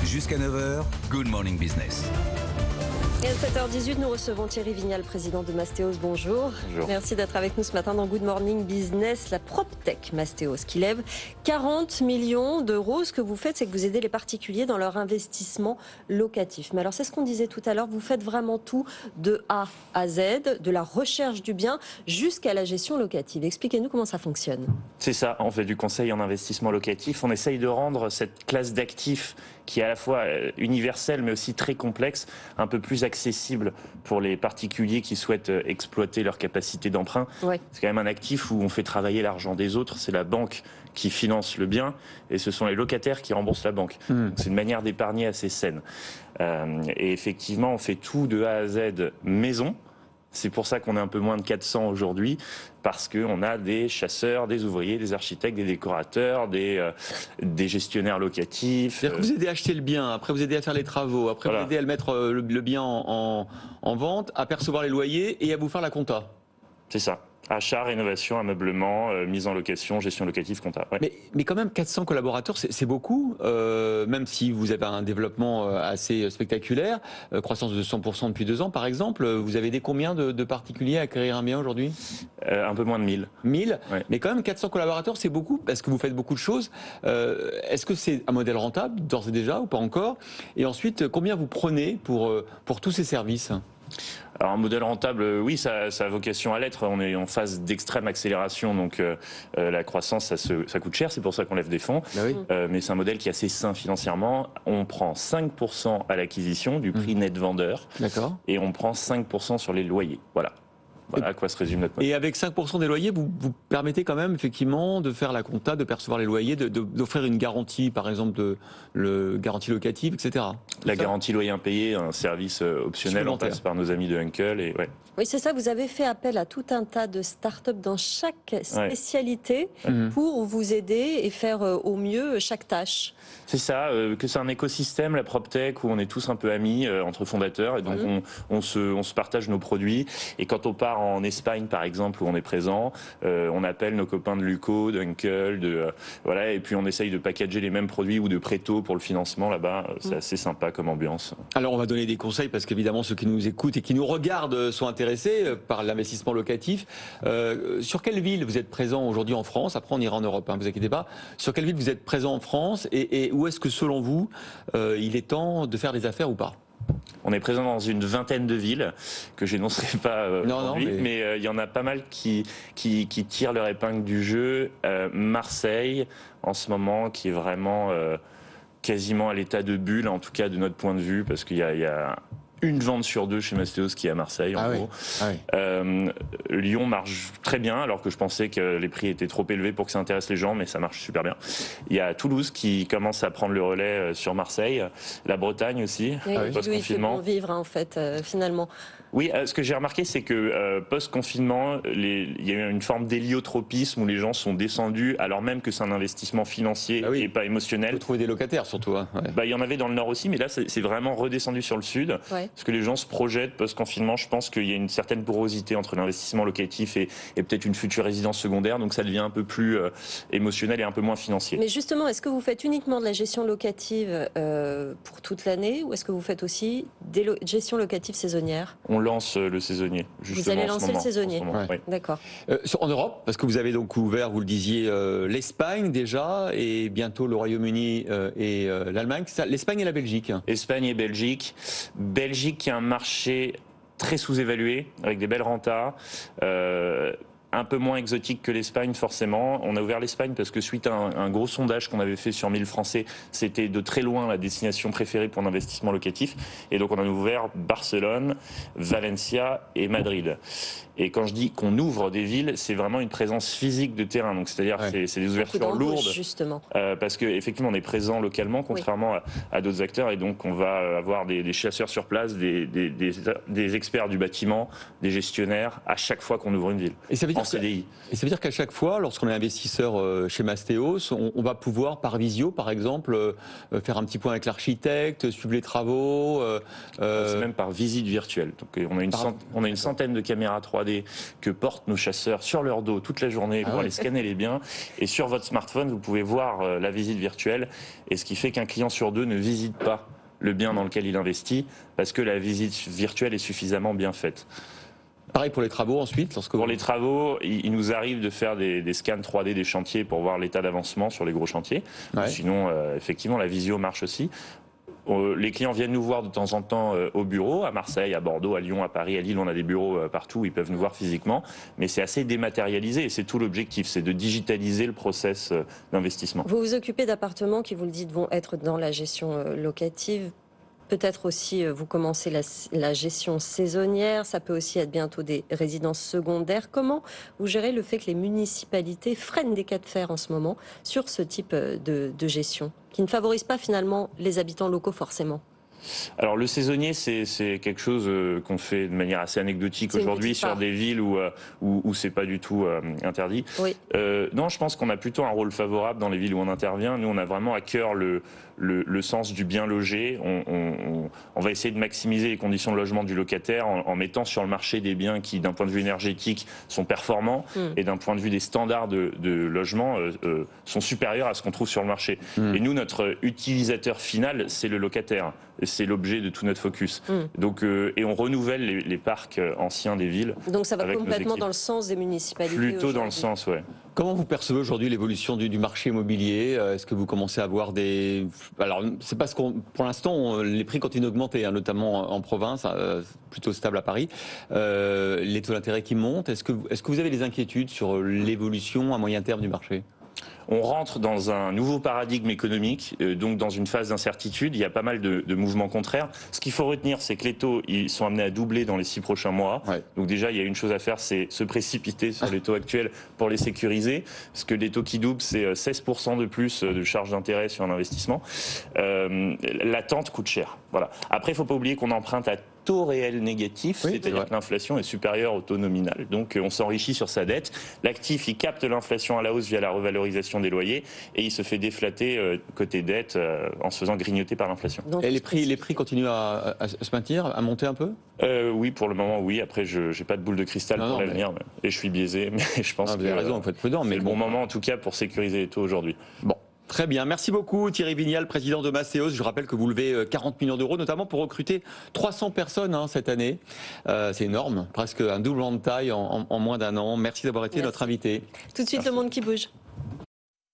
Jusqu'à 9 h, Good Morning Business. Et à 7h18, nous recevons Thierry Vignal, président de Mastéos. Bonjour. Bonjour. Merci d'être avec nous ce matin dans Good Morning Business. La PropTech Mastéos qui lève 40 millions d'euros. Ce que vous faites, c'est que vous aidez les particuliers dans leur investissement locatif. Mais alors, c'est ce qu'on disait tout à l'heure, vous faites vraiment tout de A à Z, de la recherche du bien jusqu'à la gestion locative. Expliquez-nous comment ça fonctionne. C'est ça, on fait du conseil en investissement locatif. On essaye de rendre cette classe d'actifs qui est à la fois universelle mais aussi très complexe, un peu plus accessible pour les particuliers qui souhaitent exploiter leur capacité d'emprunt. Ouais. C'est quand même un actif où on fait travailler l'argent des autres, c'est la banque qui finance le bien et ce sont les locataires qui remboursent la banque. Donc c'est une manière d'épargner assez saine. Et effectivement, on fait tout de A à Z maison. C'est pour ça qu'on est un peu moins de 400 aujourd'hui, parce qu'on a des chasseurs, des ouvriers, des architectes, des décorateurs, des gestionnaires locatifs. C'est-à-dire que vous aidez à acheter le bien, après vous aidez à faire les travaux, après Voilà. vous aidez à le mettre le bien en vente, à percevoir les loyers et à vous faire la compta. C'est ça. Achat, rénovation, ameublement, mise en location, gestion locative, compta. Ouais. Mais quand même, 400 collaborateurs, c'est beaucoup, même si vous avez un développement assez spectaculaire, croissance de 100% depuis 2 ans par exemple. Vous avez aidé combien de particuliers à acquérir un bien aujourd'hui ? Un peu moins de 1000. 1000, Ouais. mais quand même 400 collaborateurs, c'est beaucoup parce que vous faites beaucoup de choses. Est-ce que c'est un modèle rentable d'ores et déjà ou pas encore ? Et ensuite, combien vous prenez pour tous ces services ? Alors un modèle rentable, oui, ça a vocation à l'être. On est en phase d'extrême accélération, donc la croissance, ça coûte cher. C'est pour ça qu'on lève des fonds. Bah oui. Mais c'est un modèle qui est assez sain financièrement. On prend 5% à l'acquisition du prix net vendeur D'accord. et on prend 5% sur les loyers. Voilà. Voilà à quoi se résume notre modèle. Et avec 5% des loyers, vous permettez quand même effectivement de faire la compta, de percevoir les loyers, d'offrir une garantie, par exemple garantie locative, etc. La garantie loyer impayé, un service optionnel, on Supplémentaire. passe par nos amis de Uncle et ouais. Oui, c'est ça. Vous avez fait appel à tout un tas de start-up dans chaque spécialité pour vous aider et faire au mieux chaque tâche. C'est ça, que c'est un écosystème, la PropTech, où on est tous un peu amis entre fondateurs, et donc on se partage nos produits. Et quand on part en Espagne, par exemple, où on est présent, on appelle nos copains de Luco, d'Uncle, voilà, et puis on essaye de packager les mêmes produits ou de Préto pour le financement là-bas. C'est assez sympa comme ambiance. Alors on va donner des conseils parce qu'évidemment ceux qui nous écoutent et qui nous regardent sont intéressés par l'investissement locatif. Sur quelle ville vous êtes présent aujourd'hui en France ? Après on ira en Europe, hein, vous inquiétez pas. Sur quelle ville vous êtes présent en France et où est-ce que selon vous il est temps de faire des affaires ou pas ? On est présent dans une vingtaine de villes que j'énoncerai pas aujourd'hui, mais il y en a pas mal qui tirent leur épingle du jeu. Marseille, en ce moment, qui est vraiment quasiment à l'état de bulle, en tout cas de notre point de vue, parce qu'il y a une vente sur 2 chez Mastéos qui est à Marseille, en gros. Ah oui. Lyon marche très bien, alors que je pensais que les prix étaient trop élevés pour que ça intéresse les gens, mais ça marche super bien. Il y a Toulouse qui commence à prendre le relais sur Marseille, la Bretagne aussi, post-confinement. Pour vivre, en fait, finalement. Oui, ce que j'ai remarqué, c'est que post-confinement, il y a eu une forme d'héliotropisme où les gens sont descendus, alors même que c'est un investissement financier et pas Il émotionnel. faut trouver des locataires surtout. Hein. Ouais. Il y en avait dans le Nord aussi, mais là, c'est vraiment redescendu sur le Sud. Ouais. Parce que les gens se projettent post-confinement. Je pense qu'il y a une certaine porosité entre l'investissement locatif et peut-être une future résidence secondaire. Donc ça devient un peu plus émotionnel et un peu moins financier. Mais justement, est-ce que vous faites uniquement de la gestion locative pour toute l'année ou est-ce que vous faites aussi des gestions locatives saisonnières ? On lance le saisonnier, justement. Vous allez lancer le saisonnier. Ouais. D'accord. En Europe, parce que vous avez donc ouvert, vous le disiez, l'Espagne déjà, et bientôt le Royaume-Uni et l'Allemagne. L'Espagne et la Belgique. Espagne et Belgique. Belgique qui est un marché très sous-évalué, avec des belles rentas. Un peu moins exotique que l'Espagne, forcément. On a ouvert l'Espagne parce que suite à un gros sondage qu'on avait fait sur 1000 Français, c'était de très loin la destination préférée pour l'investissement locatif. Et donc on a ouvert Barcelone, Valencia et Madrid. Et quand je dis qu'on ouvre des villes, c'est vraiment une présence physique de terrain. Donc c'est-à-dire c'est des ouvertures lourdes. Justement. Parce qu'effectivement, on est présent localement, contrairement à d'autres acteurs. Et donc on va avoir des chasseurs sur place, des experts du bâtiment, des gestionnaires, à chaque fois qu'on ouvre une ville. Et ça veut dire CDI. Et ça veut dire qu'à chaque fois, lorsqu'on est investisseur chez Mastéos, on va pouvoir par visio, par exemple, faire un petit point avec l'architecte, suivre les travaux. C'est même par visite virtuelle. Donc, on a une centaine de caméras 3D que portent nos chasseurs sur leur dos toute la journée pour aller scanner les biens. Et sur votre smartphone, vous pouvez voir la visite virtuelle. Et ce qui fait qu'un client sur deux ne visite pas le bien dans lequel il investit parce que la visite virtuelle est suffisamment bien faite. Pareil pour les travaux ensuite Pour les travaux, il nous arrive de faire des scans 3D des chantiers pour voir l'état d'avancement sur les gros chantiers. Ouais. Sinon, effectivement, la visio marche aussi. Les clients viennent nous voir de temps en temps au bureau, à Marseille, à Bordeaux, à Lyon, à Paris, à Lille, on a des bureaux partout, ils peuvent nous voir physiquement, mais c'est assez dématérialisé et c'est tout l'objectif, c'est de digitaliser le process d'investissement. Vous vous occupez d'appartements qui, vous le dites, vont être dans la gestion locative. Peut-être aussi, vous commencez la gestion saisonnière, ça peut aussi être bientôt des résidences secondaires. Comment vous gérez le fait que les municipalités freinent des cas de fer en ce moment sur ce type de gestion, qui ne favorise pas finalement les habitants locaux forcément ? Alors le saisonnier, c'est quelque chose qu'on fait de manière assez anecdotique aujourd'hui sur des villes où c'est pas du tout interdit. Oui. Non, je pense qu'on a plutôt un rôle favorable dans les villes où on intervient. Nous, on a vraiment à cœur le sens du bien logé. On va essayer de maximiser les conditions de logement du locataire en mettant sur le marché des biens qui, d'un point de vue énergétique, sont performants et d'un point de vue des standards de logement, sont supérieurs à ce qu'on trouve sur le marché. Et nous, notre utilisateur final, c'est le locataire. Et c'est l'objet de tout notre focus. Donc, et on renouvelle les parcs anciens des villes. Donc ça va complètement dans le sens des municipalités. Plutôt dans le sens, ouais. Comment vous percevez aujourd'hui l'évolution du marché immobilier ? Est-ce que vous commencez à voir des... Alors, c'est parce qu'on, pour l'instant, les prix continuent d'augmenter, hein, notamment en province, plutôt stable à Paris. Les taux d'intérêt qui montent. Est-ce que vous avez des inquiétudes sur l'évolution à moyen terme du marché ? On rentre dans un nouveau paradigme économique, donc dans une phase d'incertitude. Il y a pas mal de mouvements contraires. Ce qu'il faut retenir, c'est que les taux ils sont amenés à doubler dans les 6 prochains mois. Ouais. Donc déjà, il y a une chose à faire, c'est se précipiter sur les taux actuels pour les sécuriser. Parce que les taux qui doublent, c'est 16% de plus de charges d'intérêt sur un investissement. L'attente coûte cher. Voilà. Après, il ne faut pas oublier qu'on emprunte à taux réel négatif, oui, c'est-à-dire que l'inflation est supérieure au taux nominal. Donc on s'enrichit sur sa dette. L'actif, il capte l'inflation à la hausse via la revalorisation des loyers et il se fait déflater côté dette en se faisant grignoter par l'inflation. Et les prix continuent à se maintenir, à monter un peu ? Oui, pour le moment, oui. Après, je n'ai pas de boule de cristal pour l'avenir et je suis biaisé, mais je pense que vous avez raison, vous faites prudent. C'est le bon moment en tout cas pour sécuriser les taux aujourd'hui. Bon. Très bien, merci beaucoup Thierry Vignal, président de Mastéos. Je rappelle que vous levez 40 millions d'euros, notamment pour recruter 300 personnes cette année. C'est énorme, presque un doublement de taille en moins d'un an. Merci d'avoir été notre invité. Tout de suite, le monde qui bouge.